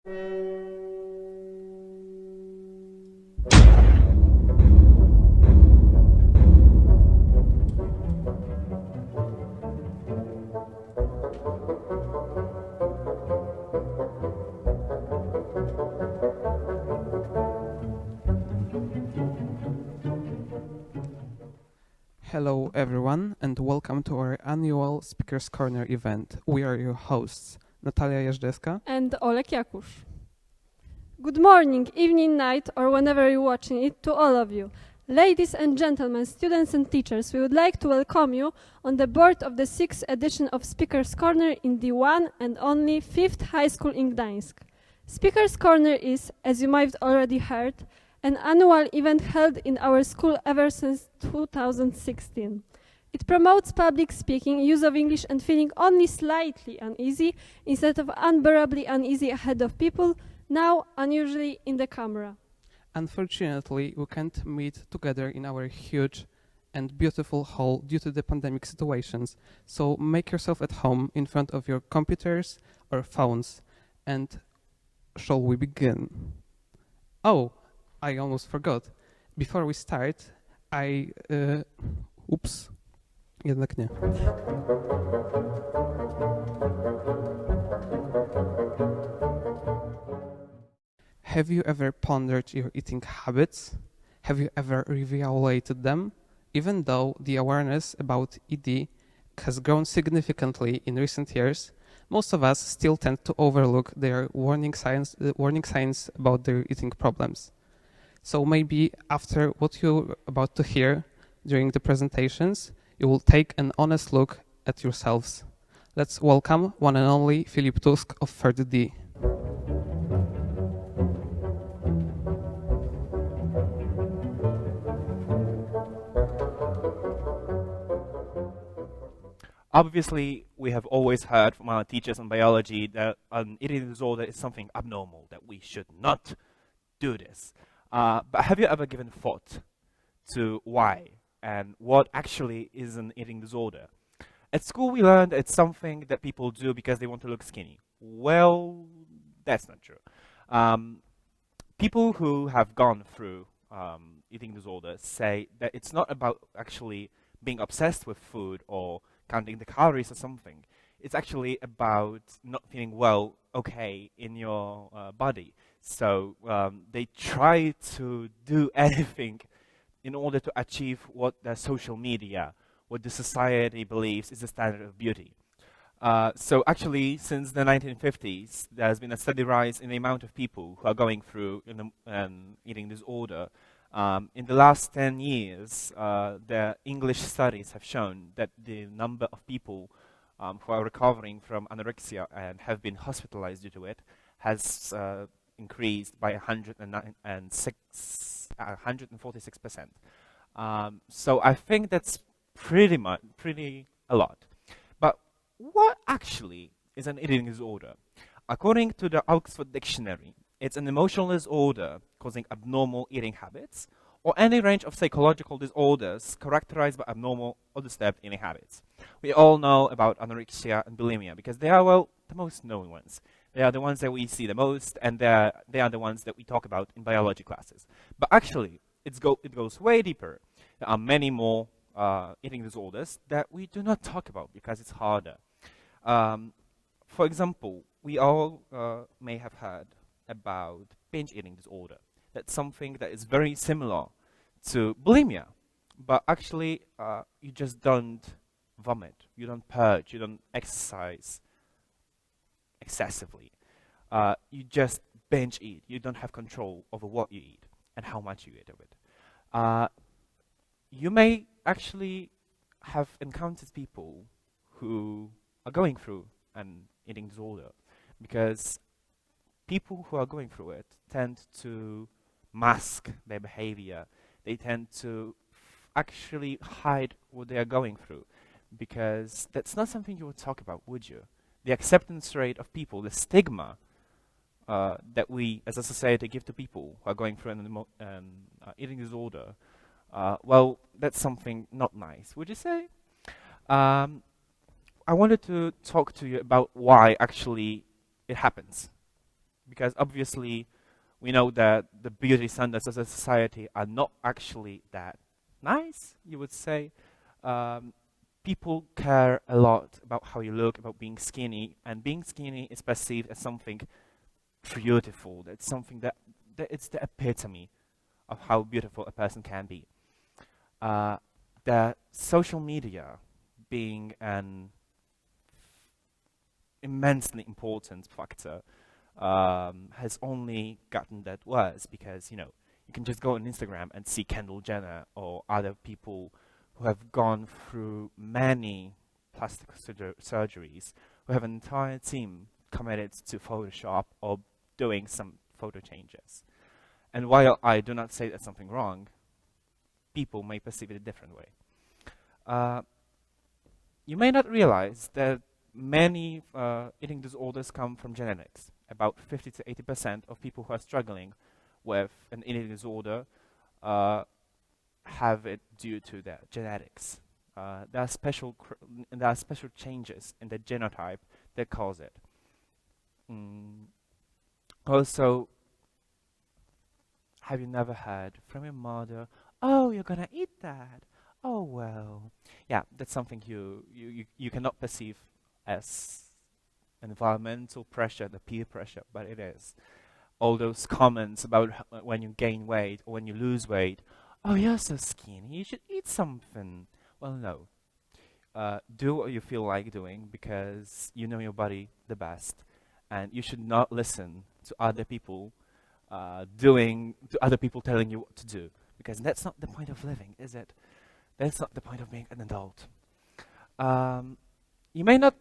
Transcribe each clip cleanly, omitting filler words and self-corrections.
Hello everyone and welcome to our annual Speakers Corner event. We are your hosts, Natalia Jeżdżewska and Olek Jakusz. Good morning, evening, night, or whenever you're watching it, to all of you. Ladies and gentlemen, students and teachers, we would like to welcome you on the board of the 6th edition of Speakers Corner in the one and only 5th high school in Gdańsk. Speakers Corner is, as you might have already heard, an annual event held in our school ever since 2016. It promotes public speaking, use of English, and feeling only slightly uneasy instead of unbearably uneasy ahead of people, now unusually in the camera. Unfortunately, we can't meet together in our huge and beautiful hall due to the pandemic situations, so make yourself at home in front of your computers or phones. And shall we begin? Oh, I almost forgot. Before we start, Oops. Jednak nie. Have you ever pondered your eating habits? Have you ever reevaluated them? Even though the awareness about ED has grown significantly in recent years, most of us still tend to overlook their warning signs about their eating problems. So maybe after what you're about to hear during the presentations, you will take an honest look at yourselves. Let's welcome one and only Filip Tusk of 3rd D. Obviously, we have always heard from our teachers in biology that an eating disorder is something abnormal, that we should not do this. But have you ever given thought to why and what actually is an eating disorder? At school, we learned it's something that people do because they want to look skinny. Well, that's not true. People who have gone through eating disorders say that it's not about actually being obsessed with food or counting the calories or something. It's actually about not feeling okay in your body. So they try to do anything in order to achieve what the social media, what the society believes is the standard of beauty. So actually, since the 1950s, there has been a steady rise in the amount of people who are going through an eating disorder. In the last 10 years, the English studies have shown that the number of people who are recovering from anorexia and have been hospitalized due to it has increased by 146%. So I think that's pretty a lot. But what actually is an eating disorder? According to the Oxford Dictionary, it's an emotional disorder causing abnormal eating habits or any range of psychological disorders characterized by abnormal or disturbed eating habits. We all know about anorexia and bulimia because they are, well, the most known ones. They are the ones that we see the most, and they are the ones that we talk about in biology classes. But actually, it goes way deeper. There are many more eating disorders that we do not talk about because it's harder. For example, we all may have heard about binge eating disorder. That's something that is very similar to bulimia, but actually you just don't vomit, you don't purge, you don't exercise excessively. You just binge eat. You don't have control over what you eat and how much you eat of it. You may actually have encountered people who are going through an eating disorder because people who are going through it tend to mask their behavior. They tend to actually hide what they are going through because that's not something you would talk about, would you? The acceptance rate of people, the stigma that we as a society give to people who are going through an eating disorder, well, that's something not nice, would you say? I wanted to talk to you about why actually it happens. because obviously we know that the beauty standards of a society are not actually that nice, you would say. People care a lot about how you look, about being skinny, and being skinny is perceived as something beautiful. That's something that it's the epitome of how beautiful a person can be. The social media being an immensely important factor has only gotten that worse, because you can just go on Instagram and see Kendall Jenner or other people who have gone through many plastic surgeries, who have an entire team committed to Photoshop or doing some photo changes. And while I do not say that's something wrong, people may perceive it a different way. You may not realize that many eating disorders come from genetics. About 50 to 80% of people who are struggling with an eating disorder have it due to their genetics. There are special changes in the genotype that cause it. Also, have you never heard from your mother, "Oh, you're gonna eat that? Oh well." Yeah, that's something you cannot perceive as environmental pressure, the peer pressure, but it is. All those comments about when you gain weight or when you lose weight, "Oh, you're so skinny, you should eat something." Well, no. Do what you feel like doing, because you know your body the best, and you should not listen to other people telling you what to do, because that's not the point of living, is it? That's not the point of being an adult. You may not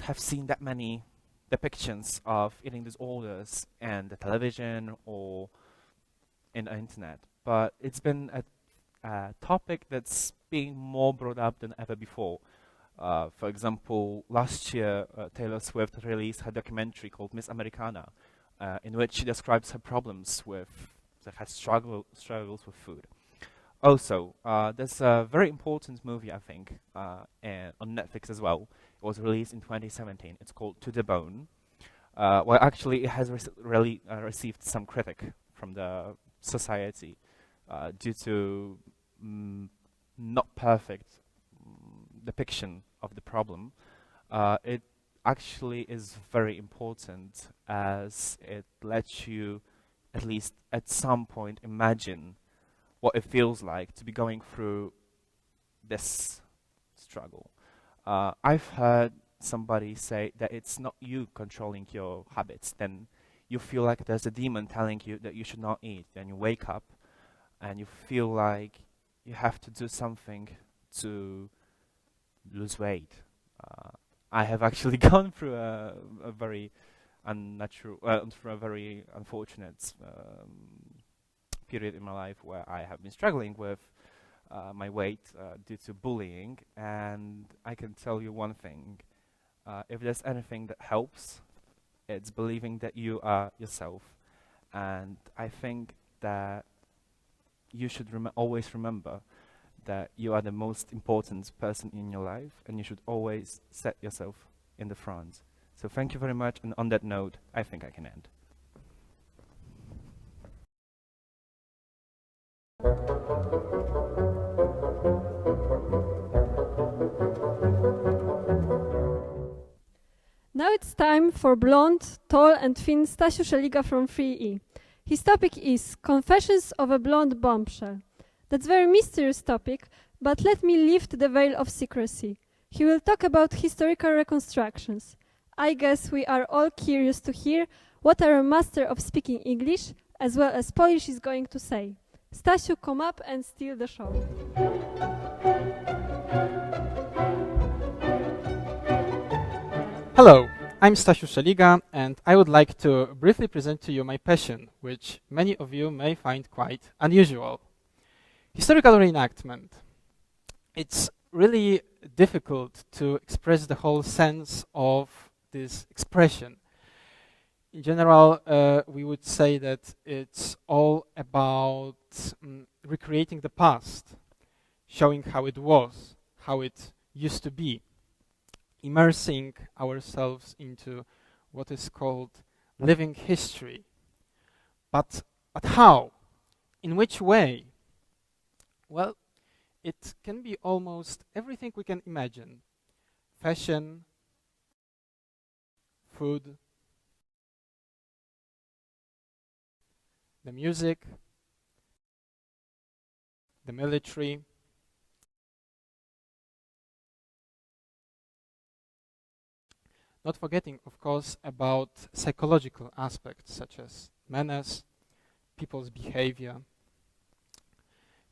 have seen that many depictions of eating disorders in the television or in the internet, but it's been a topic that's being more brought up than ever before. For example, last year, Taylor Swift released her documentary called Miss Americana, in which she describes her problems with, her struggles with food. Also, there's a very important movie, I think, on Netflix as well. It was released in 2017. It's called To the Bone. Well, actually, it has received some critique from the society due to not perfect depiction of the problem. It actually is very important, as it lets you, at least at some point, imagine what it feels like to be going through this struggle. I've heard somebody say that it's not you controlling your habits, then you feel like there's a demon telling you that you should not eat. Then you wake up and you feel like you have to do something to lose weight. I have actually gone through a very through a very unfortunate period in my life where I have been struggling with my weight due to bullying, and I can tell you one thing: if there's anything that helps, it's believing that you are yourself. And I think that you should always remember that you are the most important person in your life, and you should always set yourself in the front. So thank you very much, and on that note, I think I can end. Now it's time for blonde, tall and thin Stasiu Szeliga from 3E. His topic is Confessions of a Blonde Bombshell. That's a very mysterious topic, but let me lift the veil of secrecy. He will talk about historical reconstructions. I guess we are all curious to hear what our master of speaking English, as well as Polish, is going to say. Stasiu, come up and steal the show. Hello, I'm Stasiu Szeliga, and I would like to briefly present to you my passion, which many of you may find quite unusual. Historical reenactment. It's really difficult to express the whole sense of this expression. In general, we would say that it's all about recreating the past, showing how it was, how it used to be, immersing ourselves into what is called living history. But how? In which way? Well, it can be almost everything we can imagine. Fashion, food, the music, the military, not forgetting, of course, about psychological aspects such as manners, people's behavior.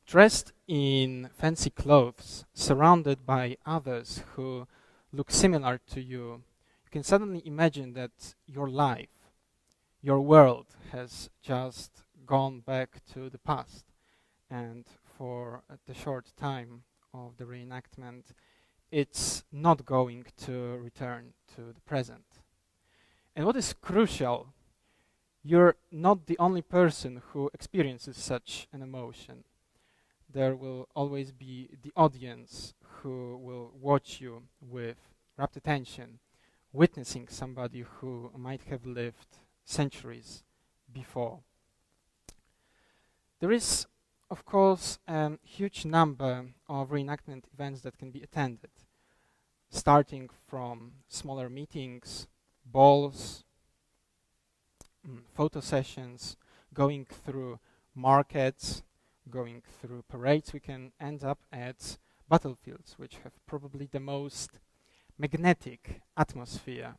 Dressed in fancy clothes, surrounded by others who look similar to you, you can suddenly imagine that your life, your world has just gone back to the past, and for the short time of the reenactment, it's not going to return to the present. And what is crucial, you're not the only person who experiences such an emotion. There will always be the audience who will watch you with rapt attention, witnessing somebody who might have lived centuries before. There is, of course, a huge number of reenactment events that can be attended, starting from smaller meetings, balls, photo sessions, going through markets, going through parades. We can end up at battlefields, which have probably the most magnetic atmosphere.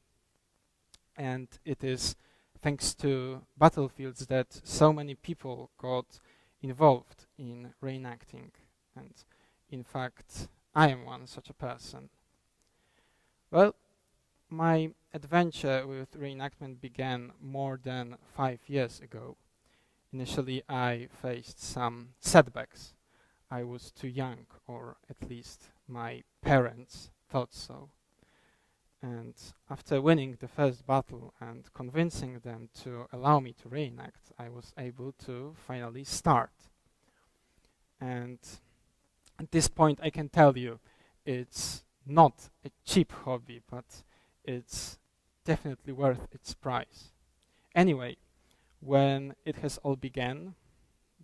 And it is thanks to battlefields that so many people got involved in reenacting. And in fact, I am one such a person. Well, my adventure with reenactment began more than 5 years ago. Initially, I faced some setbacks. I was too young, or at least my parents thought so. And after winning the first battle and convincing them to allow me to reenact, I was able to finally start. And at this point, I can tell you, it's not a cheap hobby, but it's definitely worth its price. Anyway, when it has all began,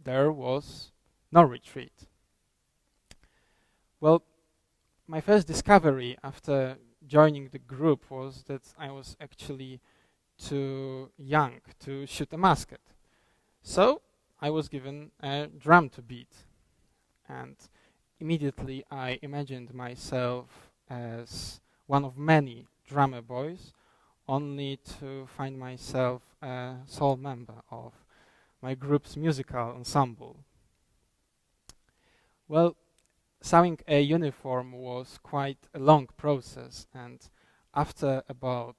there was no retreat. Well, my first discovery after joining the group was that I was actually too young to shoot a musket. So I was given a drum to beat, and immediately I imagined myself as one of many drummer boys, only to find myself a sole member of my group's musical ensemble. Well, sewing a uniform was quite a long process, and after about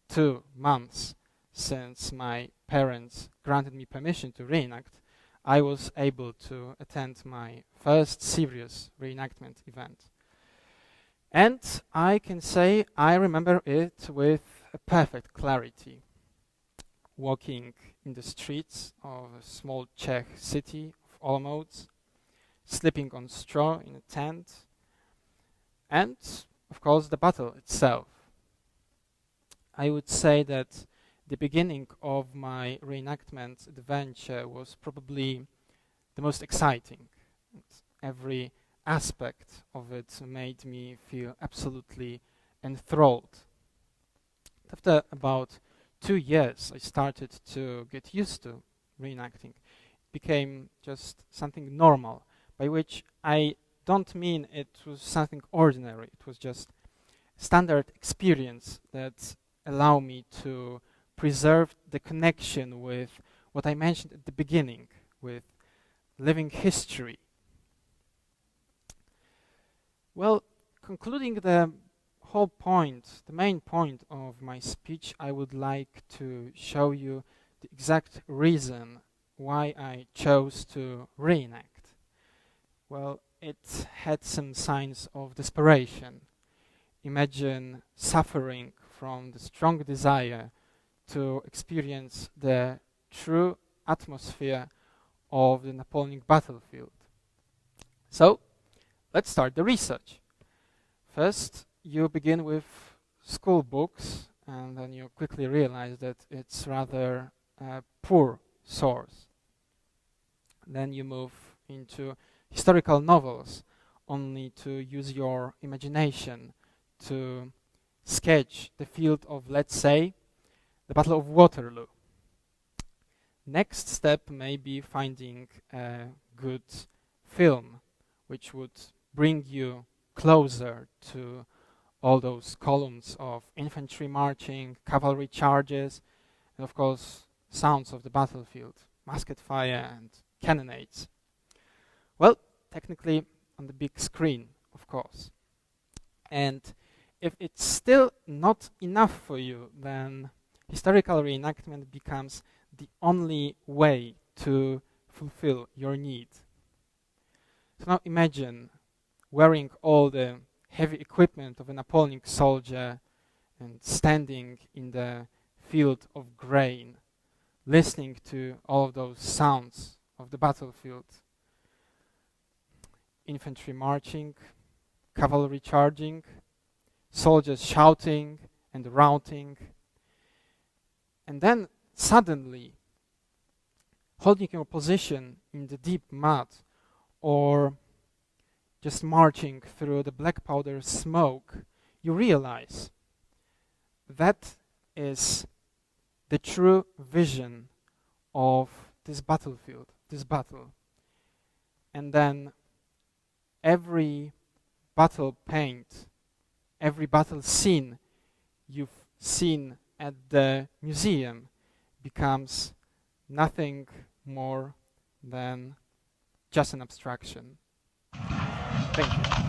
2 months since my parents granted me permission to reenact, I was able to attend my first serious reenactment event. And I can say I remember it with a perfect clarity. Walking in the streets of a small Czech city of Olomouc, sleeping on straw in a tent, and, of course, the battle itself. I would say that the beginning of my reenactment adventure was probably the most exciting. And every aspect of it made me feel absolutely enthralled. After about 2 years, I started to get used to reenacting. It became just something normal, by which I don't mean it was something ordinary. It was just standard experience that allowed me to preserve the connection with what I mentioned at the beginning, with living history. Well, concluding the whole point, the main point of my speech, I would like to show you the exact reason why I chose to reenact. Well, it had some signs of desperation. Imagine suffering from the strong desire to experience the true atmosphere of the Napoleonic battlefield. So, let's start the research. First, you begin with school books and then you quickly realize that it's rather a poor source. Then you move into historical novels, only to use your imagination to sketch the field of, let's say, the Battle of Waterloo. Next step may be finding a good film which would bring you closer to all those columns of infantry marching, cavalry charges, and of course sounds of the battlefield, musket fire and cannonades. Well, technically on the big screen, of course. And if it's still not enough for you, then historical reenactment becomes the only way to fulfill your need. So now imagine wearing all the heavy equipment of a Napoleonic soldier and standing in the field of grain, listening to all of those sounds of the battlefield. Infantry marching, cavalry charging, soldiers shouting and routing. And then suddenly, holding your position in the deep mud or just marching through the black powder smoke, you realize that is the true vision of this battlefield, this battle. And then every battle paint, every battle scene you've seen at the museum becomes nothing more than just an abstraction. Thank you.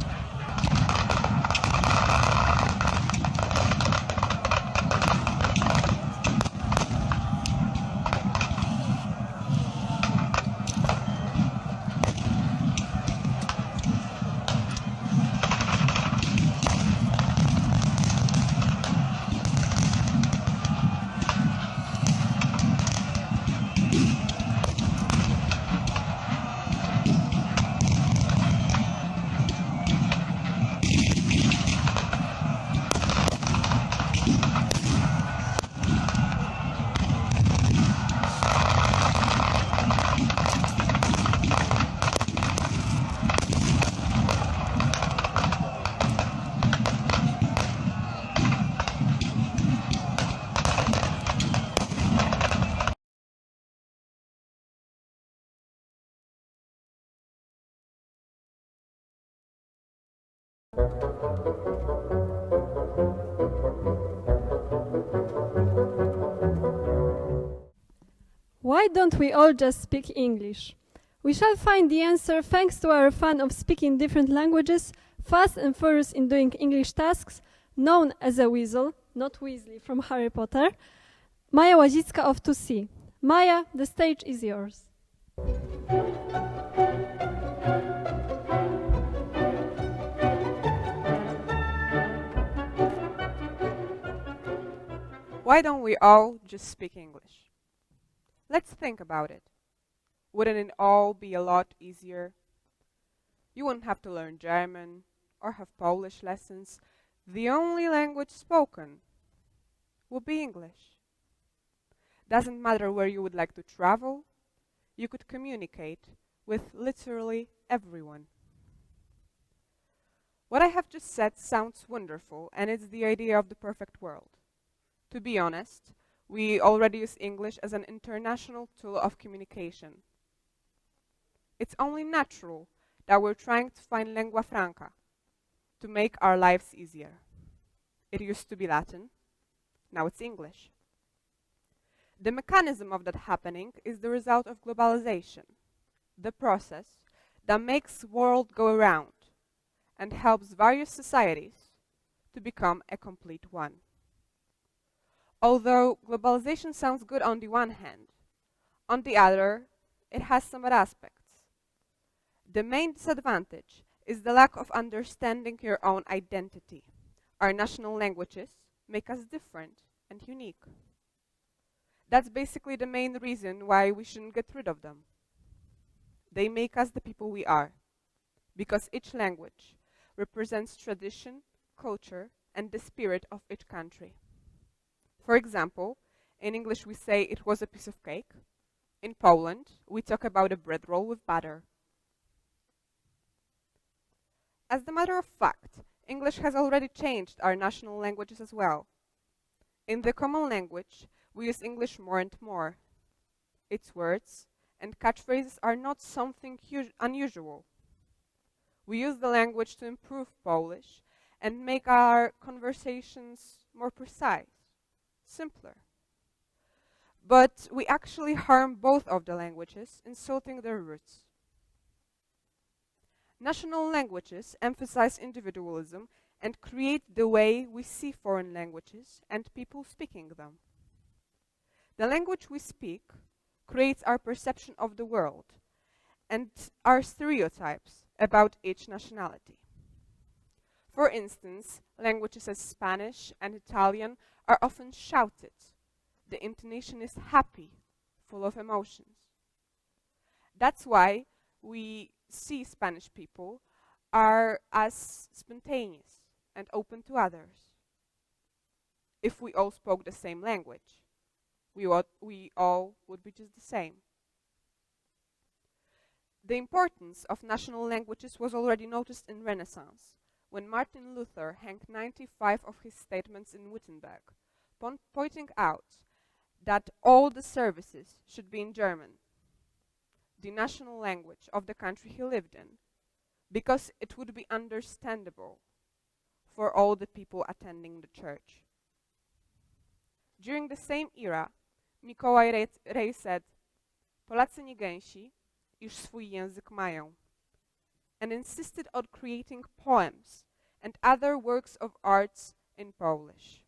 Why don't we all just speak English? We shall find the answer thanks to our fan of speaking different languages, fast and furious in doing English tasks, known as a weasel, not Weasley from Harry Potter, Maja Łazicka of 2C. Maja, the stage is yours. Why don't we all just speak English? Let's think about it. Wouldn't it all be a lot easier? You wouldn't have to learn German or have Polish lessons. The only language spoken would be English. Doesn't matter where you would like to travel, you could communicate with literally everyone. What I have just said sounds wonderful, and it's the idea of the perfect world. To be honest, we already use English as an international tool of communication. It's only natural that we're trying to find lingua franca to make our lives easier. It used to be Latin, now it's English. The mechanism of that happening is the result of globalization, the process that makes the world go around and helps various societies to become a complete one. Although globalization sounds good on the one hand, on the other, it has some bad aspects. The main disadvantage is the lack of understanding your own identity. Our national languages make us different and unique. That's basically the main reason why we shouldn't get rid of them. They make us the people we are, because each language represents tradition, culture, and the spirit of each country. For example, in English we say it was a piece of cake. In Poland, we talk about a bread roll with butter. As a matter of fact, English has already changed our national languages as well. In the common language, we use English more and more. Its words and catchphrases are not something unusual. We use the language to improve Polish and make our conversations more precise, simpler. But we actually harm both of the languages, insulting their roots. National languages emphasize individualism and create the way we see foreign languages and people speaking them. The language we speak creates our perception of the world and our stereotypes about each nationality. For instance, languages as Spanish and Italian are often shouted. The intonation is happy, full of emotions. That's why we see Spanish people are as spontaneous and open to others. If we all spoke the same language, we all would be just the same. The importance of national languages was already noticed in Renaissance, when Martin Luther hanged 95 of his statements in Wittenberg, pointing out that all the services should be in German, the national language of the country he lived in, because it would be understandable for all the people attending the church. During the same era, Mikołaj Rej said, Polacy nie gęsi, iż swój język mają, and insisted on creating poems and other works of arts in Polish.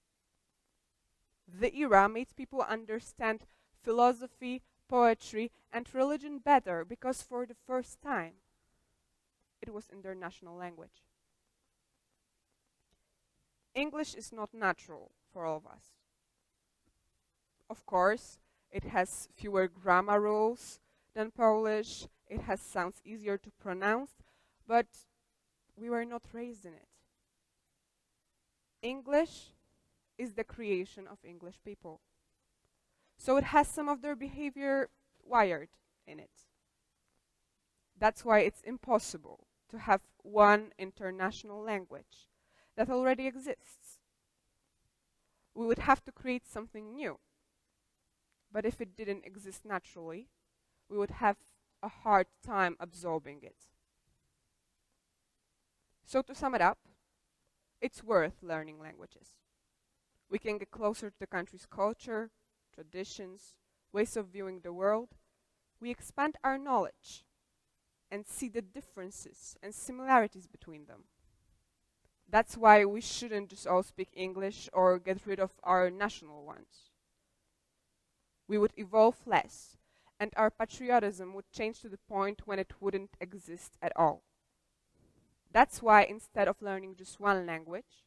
The era made people understand philosophy, poetry, and religion better because for the first time it was in their national language. English is not natural for all of us. Of course, it has fewer grammar rules than Polish, it has sounds easier to pronounce, but we were not raised in it. English is the creation of English people. So it has some of their behavior wired in it. That's why it's impossible to have one international language that already exists. We would have to create something new. But if it didn't exist naturally, we would have a hard time absorbing it. So to sum it up, it's worth learning languages. We can get closer to the country's culture, traditions, ways of viewing the world. We expand our knowledge and see the differences and similarities between them. That's why we shouldn't just all speak English or get rid of our national ones. We would evolve less, and our patriotism would change to the point when it wouldn't exist at all. That's why instead of learning just one language,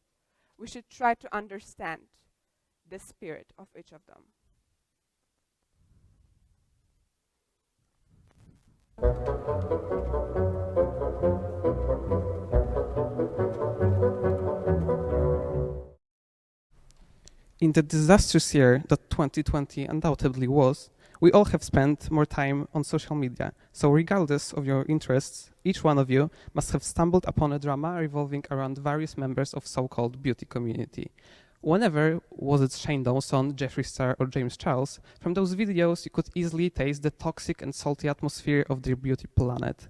we should try to understand the spirit of each of them. In the disastrous year that 2020 undoubtedly was, we all have spent more time on social media, so regardless of your interests, each one of you must have stumbled upon a drama revolving around various members of so-called beauty community. Whenever, was it Shane Dawson, Jeffree Star or James Charles, from those videos you could easily taste the toxic and salty atmosphere of their beauty planet.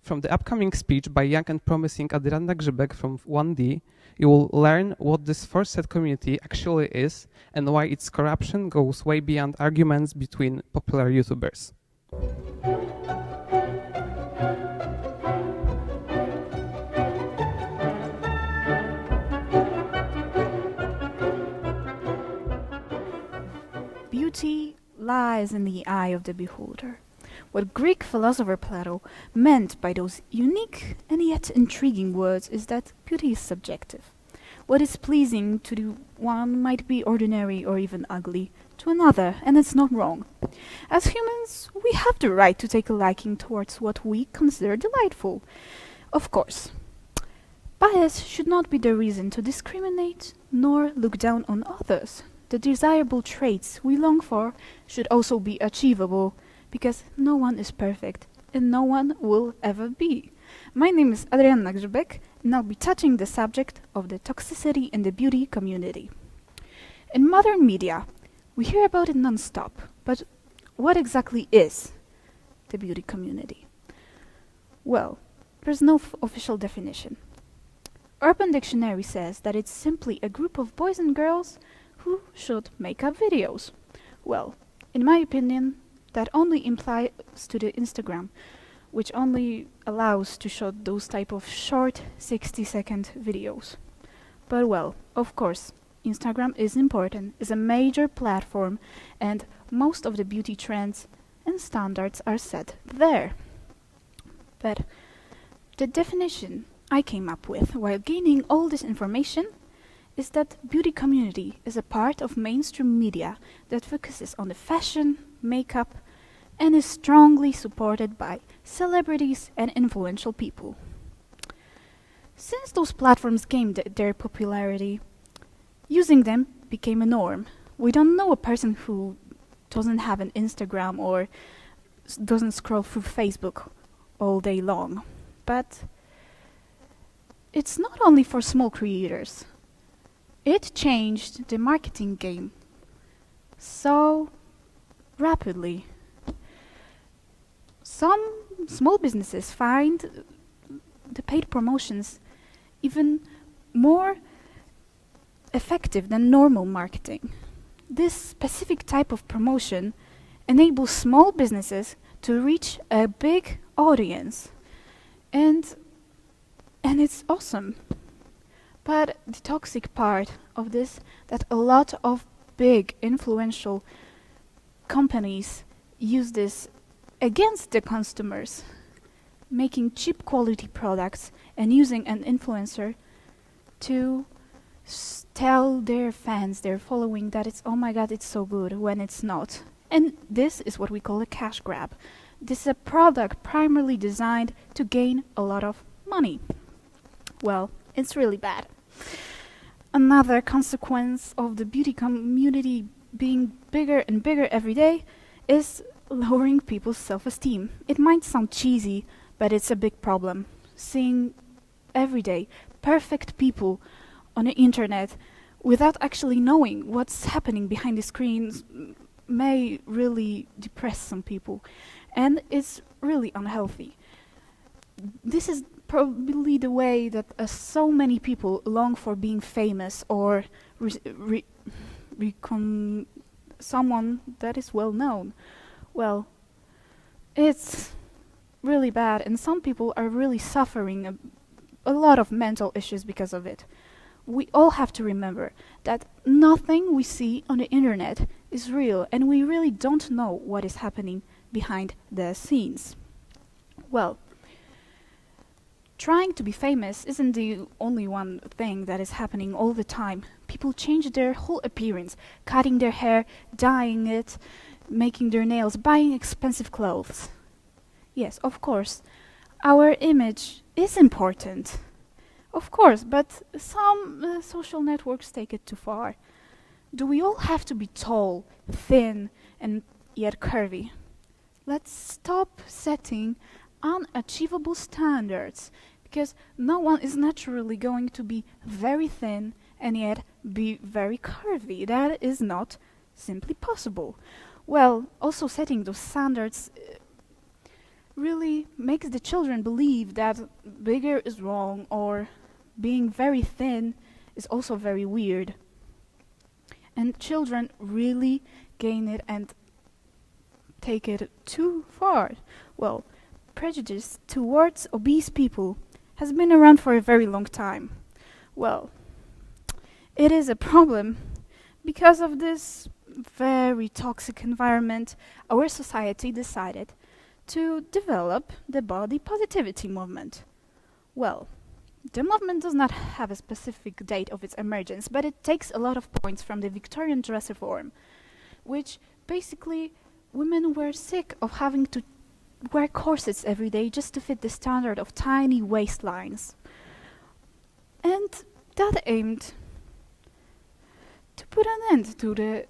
From the upcoming speech by young and promising Adrianna Grzybek from 1D, you will learn what this first-set community actually is and why its corruption goes way beyond arguments between popular YouTubers. Beauty lies in the eye of the beholder. What Greek philosopher Plato meant by those unique and yet intriguing words is that beauty is subjective. What is pleasing to the one might be ordinary or even ugly to another, and it's not wrong. As humans, we have the right to take a liking towards what we consider delightful. Of course, bias should not be the reason to discriminate nor look down on others. the desirable traits we long for should also be achievable, because no one is perfect and no one will ever be. My name is Adrianna Grzybek, and I'll be touching the subject of the toxicity in the beauty community. In modern media, we hear about it non-stop, but what exactly is the beauty community? Well, there's no official definition. Urban Dictionary says that it's simply a group of boys and girls who shoot makeup videos. Well, in my opinion, that only implies to the Instagram, which only allows to shoot those type of short 60-second videos. But well, of course, Instagram is important, is a major platform, and most of the beauty trends and standards are set there. But the definition I came up with while gaining all this information is that beauty community is a part of mainstream media that focuses on the fashion, makeup, and is strongly supported by celebrities and influential people. Since those platforms gained their popularity, using them became a norm. We don't know a person who doesn't have an Instagram or doesn't scroll through Facebook all day long. But it's not only for small creators. It changed the marketing game so rapidly. Some small businesses find the paid promotions even more effective than normal marketing. This specific type of promotion enables small businesses to reach a big audience, and it's awesome. But the toxic part of this, that a lot of big influential companies use this against the customers, making cheap quality products and using an influencer to tell their fans, their following, that it's, oh my god, it's so good, when it's not. And this is what we call a cash grab. This is a product primarily designed to gain a lot of money. Well, it's really bad. Another consequence of the beauty community being bigger and bigger every day is lowering people's self-esteem. It might sound cheesy, but it's a big problem. Seeing every day perfect people on the internet without actually knowing what's happening behind the screens may really depress some people, and it's really unhealthy. This is probably the way that so many people long for being famous or someone that is well known. Well, it's really bad, and some people are really suffering a lot of mental issues because of it. We all have to remember that nothing we see on the internet is real, and we really don't know what is happening behind the scenes. Well, trying to be famous isn't the only one thing that is happening all the time. People change their whole appearance, cutting their hair, dyeing it, making their nails, buying expensive clothes. Yes, of course, our image is important. Of course, but some social networks take it too far. Do we all have to be tall, thin, and yet curvy? Let's stop setting unachievable standards, because no one is naturally going to be very thin and yet be very curvy. That is not simply possible. Well, also setting those standards really makes the children believe that bigger is wrong, or being very thin is also very weird. And children really gain it and take it too far. Well, prejudice towards obese people has been around for a very long time. Well, it is a problem because of this very toxic environment. Our society decided to develop the body positivity movement. Well, the movement does not have a specific date of its emergence, but it takes a lot of points from the Victorian dress reform, which basically women were sick of having to wear corsets every day just to fit the standard of tiny waistlines. And that aimed To put an end to the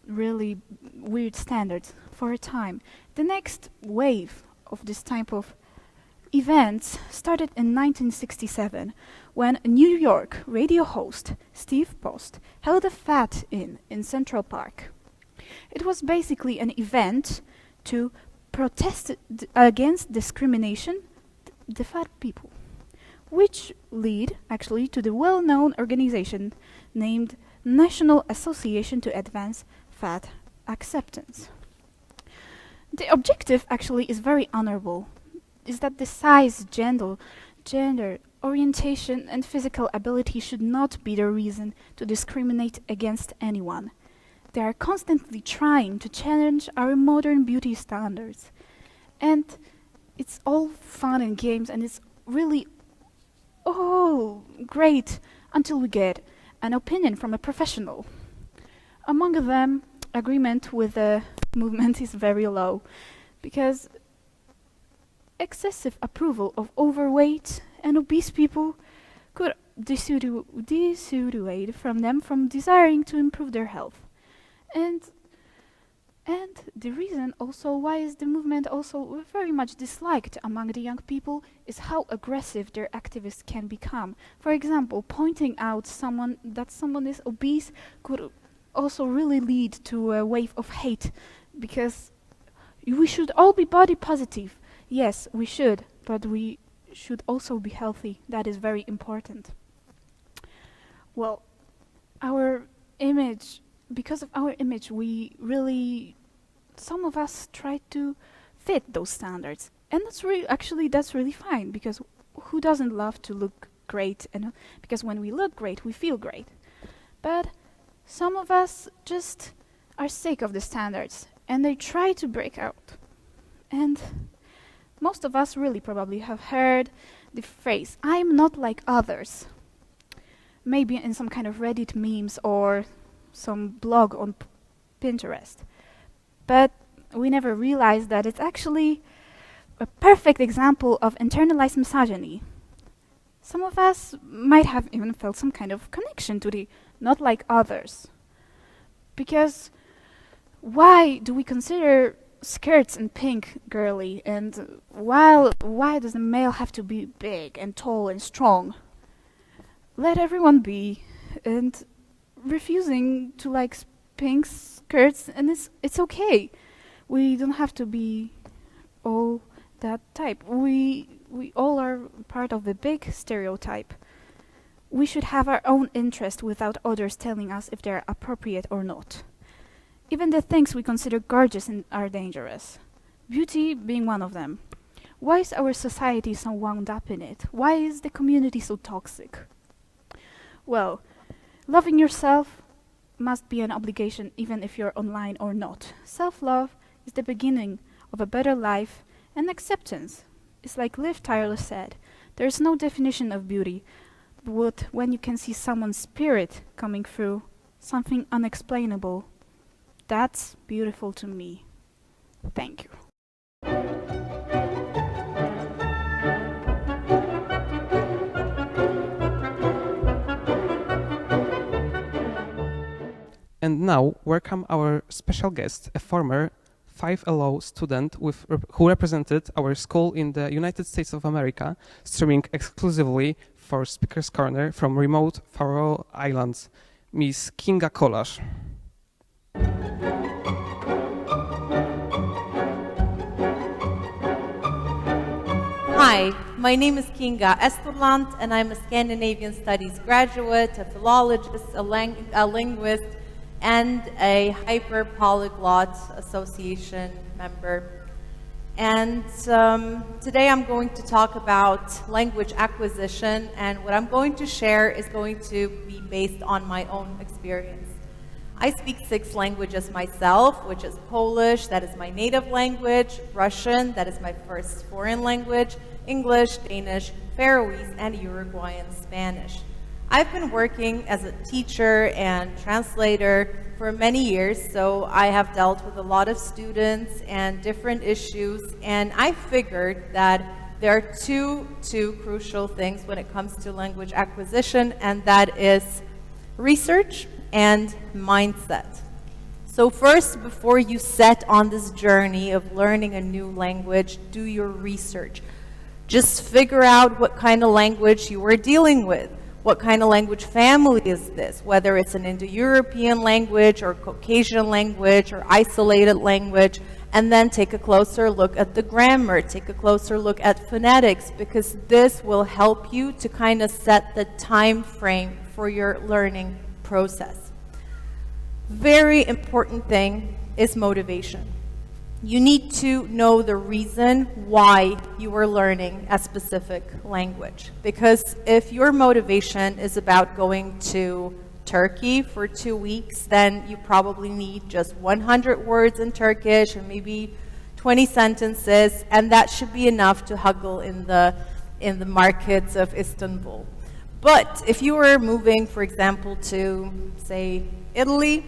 really weird standards for a time, the next wave of this type of events started in 1967 when New York radio host Steve Post held a fat in Central Park. It was basically an event to protest against discrimination, the fat people, which lead actually to the well-known organization named National Association to Advance Fat Acceptance. The objective actually is very honorable, is that the size, gender, orientation and physical ability should not be the reason to discriminate against anyone. They are constantly trying to challenge our modern beauty standards. And it's all fun and games, and it's really, oh, great, until we get an opinion from a professional. Among them, agreement with the movement is very low, because excessive approval of overweight and obese people could dissuade from them from desiring to improve their health. And the reason also why is the movement also very much disliked among the young people is how aggressive their activists can become. For example, pointing out someone is obese could also really lead to a wave of hate, because we should all be body positive. Yes, we should, but we should also be healthy. That is very important. Well, because of our image, we really, some of us try to fit those standards. And that's really fine, because who doesn't love to look great? And because when we look great, we feel great. But some of us just are sick of the standards, and they try to break out. And most of us really probably have heard the phrase, "I'm not like others." Maybe in some kind of Reddit memes or some blog on Pinterest. But we never realized that it's actually a perfect example of internalized misogyny. Some of us might have even felt some kind of connection to the "not like others." Because why do we consider skirts in pink girly, and why does a male have to be big and tall and strong? Let everyone be, and refusing to like pink skirts, and it's okay. We don't have to be all that type. We all are part of the big stereotype. We should have our own interest without others telling us if they're appropriate or not. Even the things we consider gorgeous are dangerous. Beauty being one of them. Why is our society so wound up in it? Why is the community so toxic? Well, loving yourself must be an obligation even if you're online or not. Self-love is the beginning of a better life, and acceptance is like Liv Tyler said, there is no definition of beauty, but when you can see someone's spirit coming through, something unexplainable, that's beautiful to me. Thank you. And now, welcome our special guest, a former 5LO student who represented our school in the United States of America, streaming exclusively for Speaker's Corner from remote Faroe Islands, Miss Kinga Kolarz. Hi, my name is Kinga Eysturland, and I'm a Scandinavian Studies graduate, a philologist, a linguist, and a Hyper-Polyglot Association member. And today I'm going to talk about language acquisition, and what I'm going to share is going to be based on my own experience. I speak 6 languages myself, which is Polish, that is my native language, Russian, that is my first foreign language, English, Danish, Faroese, and Uruguayan Spanish. I've been working as a teacher and translator for many years, so I have dealt with a lot of students and different issues, and I figured that there are two crucial things when it comes to language acquisition, and that is research and mindset. So first, before you set on this journey of learning a new language, do your research. Just figure out what kind of language you are dealing with. What kind of language family is this? Whether it's an Indo-European language or Caucasian language or isolated language. And then take a closer look at the grammar, take a closer look at phonetics, because this will help you to kind of set the time frame for your learning process. Very important thing is motivation. You need to know the reason why you are learning a specific language. Because if your motivation is about going to Turkey for 2 weeks, then you probably need just 100 words in Turkish and maybe 20 sentences, and that should be enough to huggle in the markets of Istanbul. But if you are moving, for example, to, say, Italy,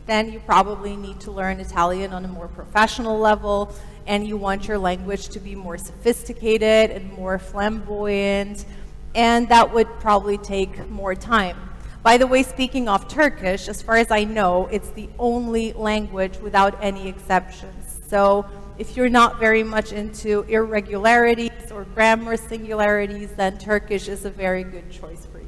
then you probably need to learn Italian on a more professional level, and you want your language to be more sophisticated and more flamboyant, and that would probably take more time. By the way, speaking of Turkish, as far as I know, it's the only language without any exceptions. So if you're not very much into irregularities or grammar singularities, then Turkish is a very good choice for you.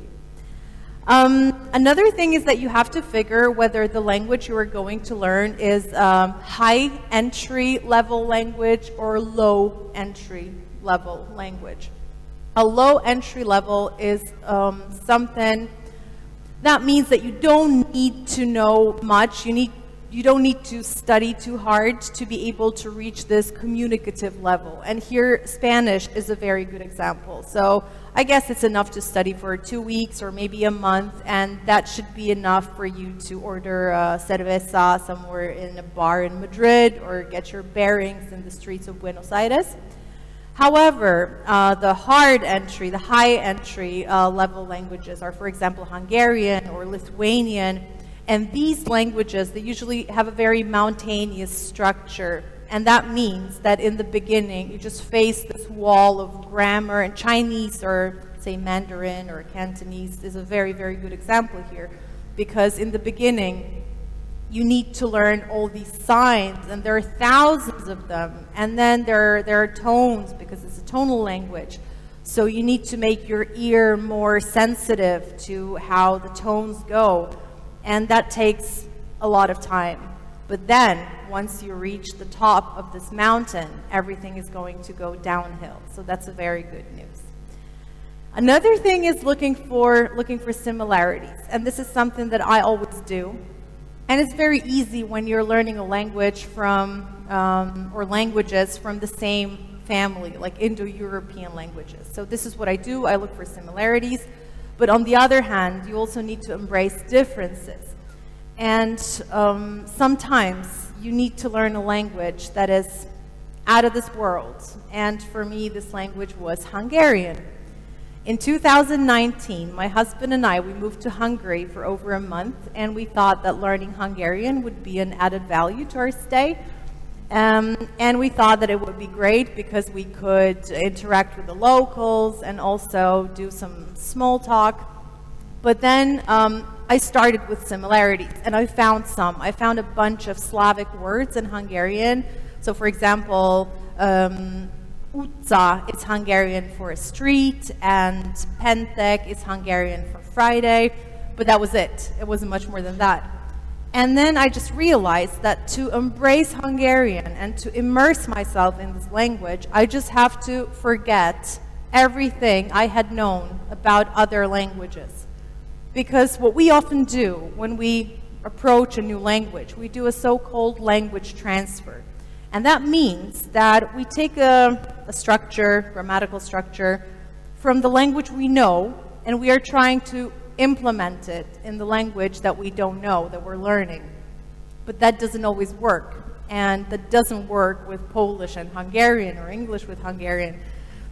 Another thing is that you have to figure whether the language you are going to learn is high entry level language or low entry level language. A low entry level is something that means that you don't need to know much. You don't need to study too hard to be able to reach this communicative level. And here, Spanish is a very good example. So I guess it's enough to study for 2 weeks or maybe a month, and that should be enough for you to order cerveza somewhere in a bar in Madrid or get your bearings in the streets of Buenos Aires. However, the hard entry, the high entry level languages are, for example, Hungarian or Lithuanian. And these languages, they usually have a very mountainous structure. And that means that in the beginning, you just face this wall of grammar. And Chinese, or say Mandarin or Cantonese, is a very, very good example here. Because in the beginning, you need to learn all these signs, and there are thousands of them. And then there are tones, because it's a tonal language. So you need to make your ear more sensitive to how the tones go. And that takes a lot of time. But then, once you reach the top of this mountain, everything is going to go downhill. So that's a very good news. Another thing is looking for similarities. And this is something that I always do. And it's very easy when you're learning a language from, or languages from the same family, like Indo-European languages. So this is what I do. I look for similarities. But on the other hand, you also need to embrace differences. And sometimes you need to learn a language that is out of this world. And for me, this language was Hungarian. In 2019, my husband and I, we moved to Hungary for over a month, and we thought that learning Hungarian would be an added value to our stay. And we thought that it would be great because we could interact with the locals and also do some small talk. But then I started with similarities, and I found some. I found a bunch of Slavic words in Hungarian. So for example, utca is Hungarian for a street, and péntek is Hungarian for Friday, but that was it. It wasn't much more than that. And then I just realized that to embrace Hungarian and to immerse myself in this language, I just have to forget everything I had known about other languages. Because what we often do when we approach a new language, we do a so-called language transfer. And that means that we take a structure, grammatical structure, from the language we know, and we are trying to implement it in the language that we don't know, that we're learning. But that doesn't always work. And that doesn't work with Polish and Hungarian or English with Hungarian.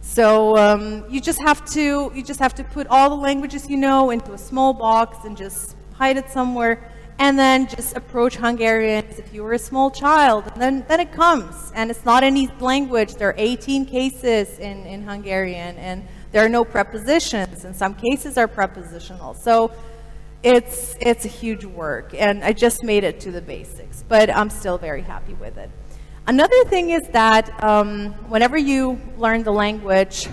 So you just have to put all the languages you know into a small box and just hide it somewhere, and then just approach Hungarian as if you were a small child. And then it comes, and it's not an easy language. There are 18 cases in Hungarian, and there are no prepositions, and some cases are prepositional. So it's a huge work, and I just made it to the basics, but I'm still very happy with it. Another thing is that whenever you learn the language,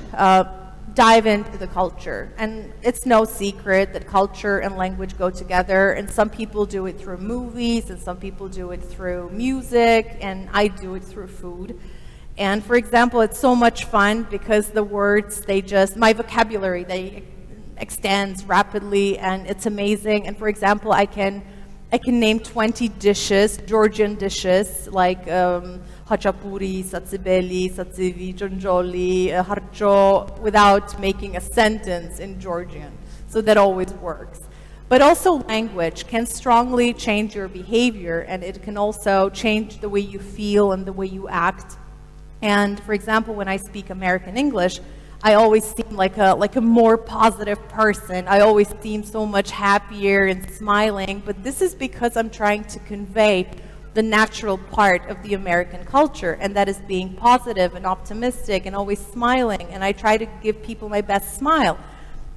dive into the culture. And it's no secret that culture and language go together, and some people do it through movies, and some people do it through music, and I do it through food. And for example, it's so much fun because the words, my vocabulary, they extends rapidly, and it's amazing. And for example, I can name 20 dishes, Georgian dishes, like hachapuri, satsibeli, satsivi, jonjoli, harcho, without making a sentence in Georgian. So that always works. But also language can strongly change your behavior, and it can also change the way you feel and the way you act. And for example, when I speak American English, I always seem like a more positive person. I always seem so much happier and smiling, but this is because I'm trying to convey the natural part of the American culture, and that is being positive and optimistic and always smiling, and I try to give people my best smile.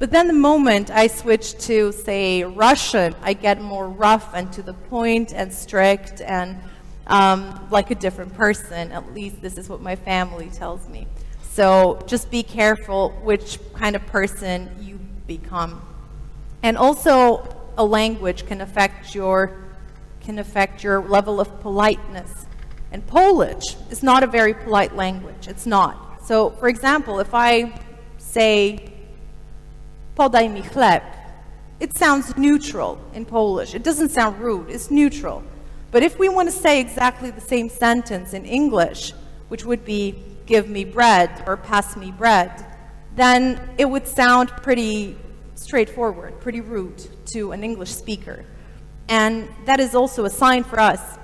But then the moment I switch to, say, Russian, I get more rough and to the point and strict and like a different person. At least this is what my family tells me. So just be careful which kind of person you become. And also, a language can affect your level of politeness. And Polish is not a very polite language. It's not. So, for example, if I say podaj mi chleb, it sounds neutral in Polish. It doesn't sound rude. It's neutral. But if we want to say exactly the same sentence in English, which would be give me bread or pass me bread, then it would sound pretty straightforward, pretty rude to an English speaker. And that is also a sign for us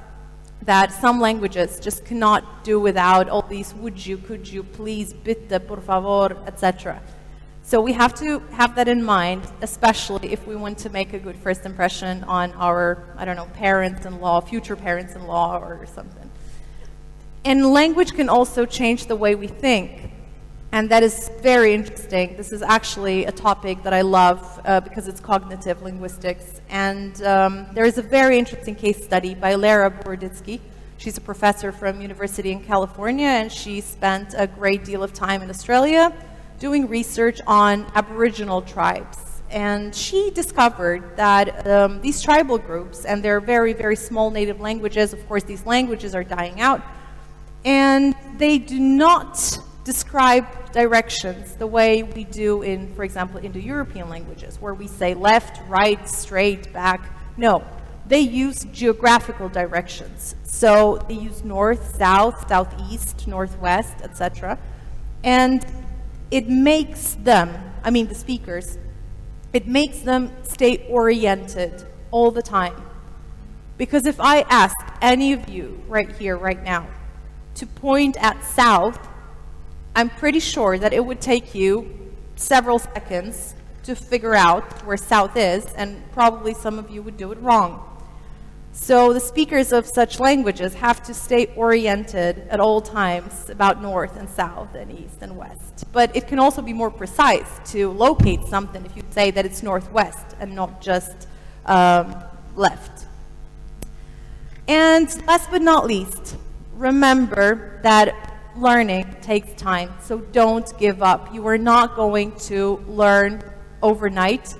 that some languages just cannot do without all these would you, could you, please, bitte, por favor, etc. So we have to have that in mind, especially if we want to make a good first impression on our, I don't know, parents-in-law, future parents-in-law or something. And language can also change the way we think. And that is very interesting. This is actually a topic that I love because it's cognitive linguistics. And there is a very interesting case study by Lara Boroditsky. She's a professor from University in California, and she spent a great deal of time in Australia doing research on Aboriginal tribes. And she discovered that these tribal groups, and they're very, very small native languages, of course these languages are dying out, and they do not describe directions the way we do in, for example, Indo-European languages, where we say left, right, straight, back. No, they use geographical directions. So they use north, south, southeast, northwest, etc. And it makes them, I mean the speakers, it makes them stay oriented all the time. Because if I ask any of you right here, right now, to point at south, I'm pretty sure that it would take you several seconds to figure out where south is, and probably some of you would do it wrong. So the speakers of such languages have to stay oriented at all times about north and south and east and west. But it can also be more precise to locate something if you say that it's northwest and not just left. And last but not least, remember that learning takes time, so don't give up. You are not going to learn overnight.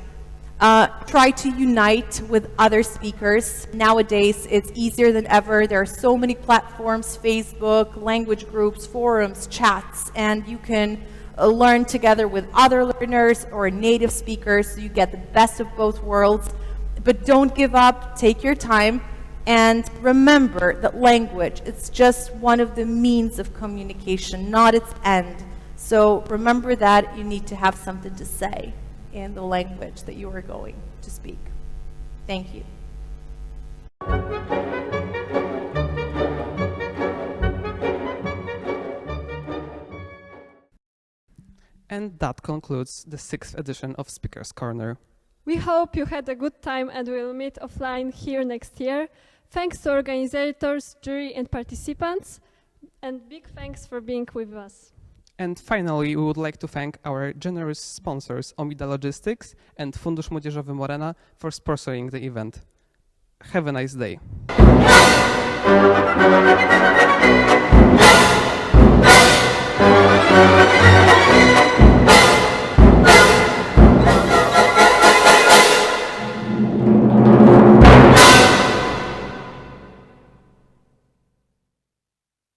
Try to unite with other speakers. Nowadays, it's easier than ever. There are so many platforms, Facebook, language groups, forums, chats, and you can learn together with other learners or native speakers, so you get the best of both worlds. But don't give up, take your time. And remember that language, it's just one of the means of communication, not its end. So remember that you need to have something to say in the language that you are going to speak. Thank you. And that concludes the 6th edition of Speaker's Corner. We hope you had a good time and we'll meet offline here next year. Thanks to organizers, jury and participants, and big thanks for being with us. And finally, we would like to thank our generous sponsors, Omida Logistics and Fundusz Młodzieżowy Morena, for sponsoring the event. Have a nice day.